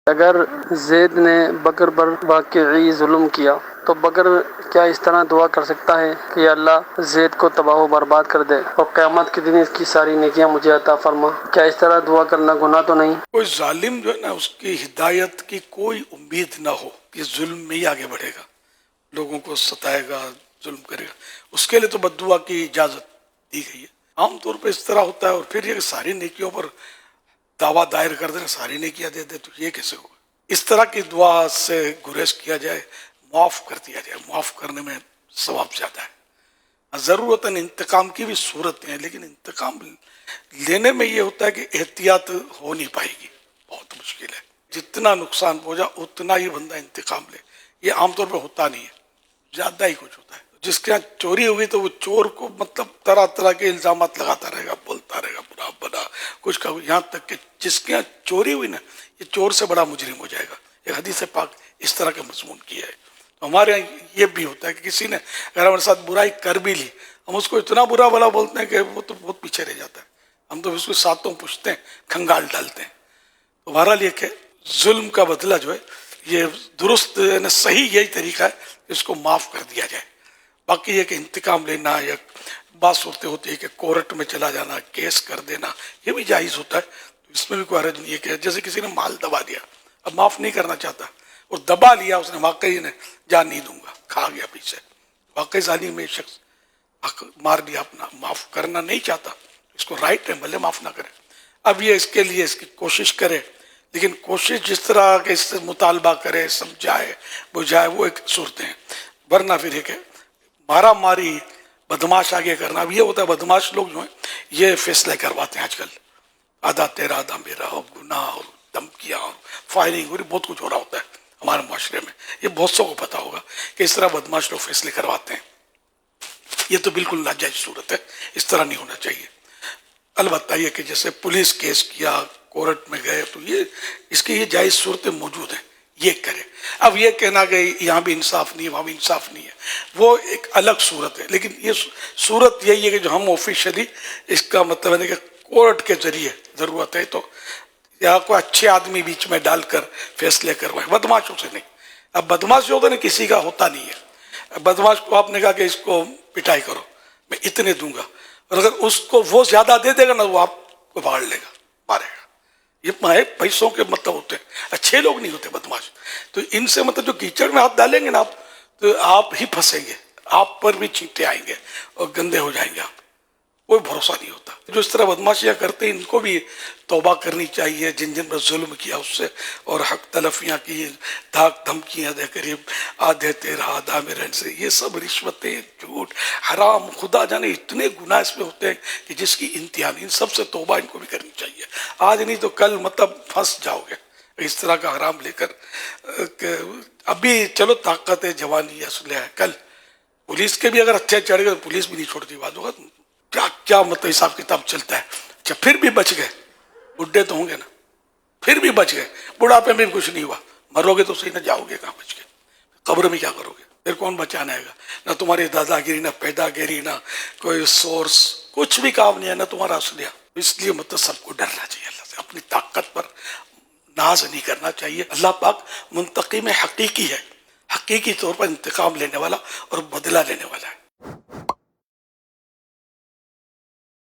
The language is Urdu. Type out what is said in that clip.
اگر زید نے بکر پر واقعی ظلم کیا تو بکر کیا اس طرح دعا کر سکتا ہے کہ یا اللہ زید کو تباہ و برباد کر دے اور قیامت کے دن اس کی ساری نیکیاں مجھے عطا فرما؟ کیا اس طرح دعا کرنا گناہ تو نہیں؟ کوئی ظالم جو ہے نا، اس کی ہدایت کی کوئی امید نہ ہو کہ ظلم میں ہی آگے بڑھے گا، لوگوں کو ستائے گا، ظلم کرے گا، اس کے لیے تو بد دعا کی اجازت دی گئی ہے۔ عام طور پہ اس طرح ہوتا ہے، اور پھر یہ کہ ساری نیکیوں پر دعویٰ دائر کر دیں، ساری نیکیاں دے دے، تو یہ کیسے ہوگا؟ اس طرح کی دعا سے گریز کیا جائے، معاف کر دیا جائے، معاف کرنے میں ثواب زیادہ ہے۔ ضرورت انتقام کی بھی صورتیں ہیں، لیکن انتقام لینے میں یہ ہوتا ہے کہ احتیاط ہو نہیں پائے گی، بہت مشکل ہے۔ جتنا نقصان پہنچا اتنا ہی بندہ انتقام لے، یہ عام طور پہ ہوتا نہیں ہے، زیادہ ہی کچھ ہوتا ہے۔ جس کے یہاں چوری ہوئی تو وہ چور کو مطلب طرح طرح کے الزامات لگاتا رہے گا، بولتا رہے گا برا بنا کچھ کا، یہاں تک کہ جس کے یہاں چوری ہوئی نا، یہ چور سے بڑا مجرم ہو جائے گا۔ یہ حدیث پاک اس طرح کا مضمون کیا ہے۔ تو ہمارے یہاں یہ بھی ہوتا ہے کہ کسی نے اگر ہمارے ساتھ برائی کر بھی لی، ہم اس کو اتنا برا بھلا بولتے ہیں کہ وہ تو بہت پیچھے رہ جاتا ہے، ہم تو اس کو ساتوں پوچھتے ہیں، کھنگال ڈالتے ہیں۔ تو بہرحال یہ کہ ظلم کا بدلہ جو ہے یہ درست یعنی صحیح یہی طریقہ ہے کہ اس کو معاف کر دیا جائے۔ باقی یہ کہ انتقام لینا یا بات صورتیں ہوتی ہے کہ کورٹ میں چلا جانا، کیس کر دینا، یہ بھی جائز ہوتا ہے، تو اس میں بھی کوئی حرج نہیں ہے کہ جیسے کسی نے مال دبا دیا، اب معاف نہیں کرنا چاہتا، اور دبا لیا اس نے، واقعی نے جان نہیں دوں گا، کھا گیا پیچھے، واقعی ظالم میں شخص حق مار دیا اپنا، معاف کرنا نہیں چاہتا، اس کو رائٹ ہے بھلے معاف نہ کرے۔ اب یہ اس کے لیے اس کی کوشش کرے، لیکن کوشش جس طرح کہ اس سے مطالبہ کرے، سمجھائے بجھائے، وہ ایک صورتیں ہیں، ورنہ پھر یہ کہ مارا ماری بدماش آگے کرنا۔ اب یہ ہوتا ہے بدماش لوگ جو ہیں یہ فیصلے کرواتے ہیں آج کل، آدھا تیرا آدھا میرا، اور گناہ اور دھمکیاں اور فائرنگ اور بہت کچھ ہو رہا ہوتا ہے ہمارے معاشرے میں۔ یہ بہت سو کو پتا ہوگا کہ اس طرح بدماش لوگ فیصلے کرواتے ہیں۔ یہ تو بالکل ناجائز صورت ہے، اس طرح نہیں ہونا چاہیے۔ البتہ یہ کہ جیسے پولیس کیس کیا، کورٹ میں گئے، تو یہ اس کی یہ جائز صورتیں موجود ہیں، یہ کرے۔ اب یہ کہنا کہ یہاں بھی انصاف نہیں ہے، وہاں بھی انصاف نہیں ہے، وہ ایک الگ صورت ہے۔ لیکن یہ صورت یہی ہے کہ جو ہم آفیشلی اس کا مطلب ہے کہ کورٹ کے ذریعے ضرورت ہے تو یا کوئی اچھے آدمی بیچ میں ڈال کر فیصلے کروائے، بدماشوں سے نہیں۔ اب بدماش جو ہوتا ہے نا، کسی کا ہوتا نہیں ہے۔ بدماش کو آپ نے کہا کہ اس کو پٹائی کرو، میں اتنے دوں گا، اور اگر اس کو وہ زیادہ دے دے گا نا، وہ آپ کو پکڑ لے گا، مارے گا۔ یہ پیسوں کے مطلب ہوتے ہیں، اچھے لوگ نہیں ہوتے بدماش۔ تو ان سے مطلب جو کیچڑ میں ہاتھ ڈالیں گے نا آپ، تو آپ ہی پھنسیں گے، آپ پر بھی چینٹے آئیں گے اور گندے ہو جائیں گے آپ، کوئی بھروسہ نہیں ہوتا۔ جو اس طرح بدماشیاں کرتے ہیں ان کو بھی توبہ کرنی چاہیے، جن جن پر ظلم کیا اس سے، اور حق تلفیاں کی، دھاک دھمکیاں دے قریب آدھے تیرا آدھا میرے سے، یہ سب رشوتیں، جھوٹ، حرام، خدا جانے اتنے گناہ اس میں ہوتے ہیں کہ جس کی انتہا نہیں۔ ان سب سے توبہ ان کو بھی کرنی چاہیے، آج نہیں تو کل مطلب پھنس جاؤ گے اس طرح کا حرام لے کر۔ ابھی چلو طاقت ہے، جوانی ہے، اسلحہ ہے، کل پولیس کے بھی اگر اچھے چڑھ گئے تو پولیس بھی نہیں چھوڑتی، بات ہوگا کیا کیا مطلب حساب کتاب چلتا ہے۔ اچھا پھر بھی بچ گئے، بڈھے تو ہوں گے نا، پھر بھی بچ گئے، بڑھاپے میں بھی کچھ نہیں ہوا، مرو گے تو صحیح، نہ جاؤ گے کہاں بچ گئے، قبر میں کیا کرو گے؟ پھر کون بچانے آئے گا؟ نہ تمہاری دادا گیری، نہ پیدا گیری، نہ کوئی سورس، کچھ بھی کام نہیں ہے، نہ تمہارا اسلحہ۔ اس لیے مطلب سب کو ڈرنا چاہیے اللہ سے، اپنی طاقت پر ناز نہیں کرنا چاہیے۔ اللہ پاک منتقم حقیقی ہے، حقیقی طور پر انتقام لینے والا اور بدلہ لینے والا ہے۔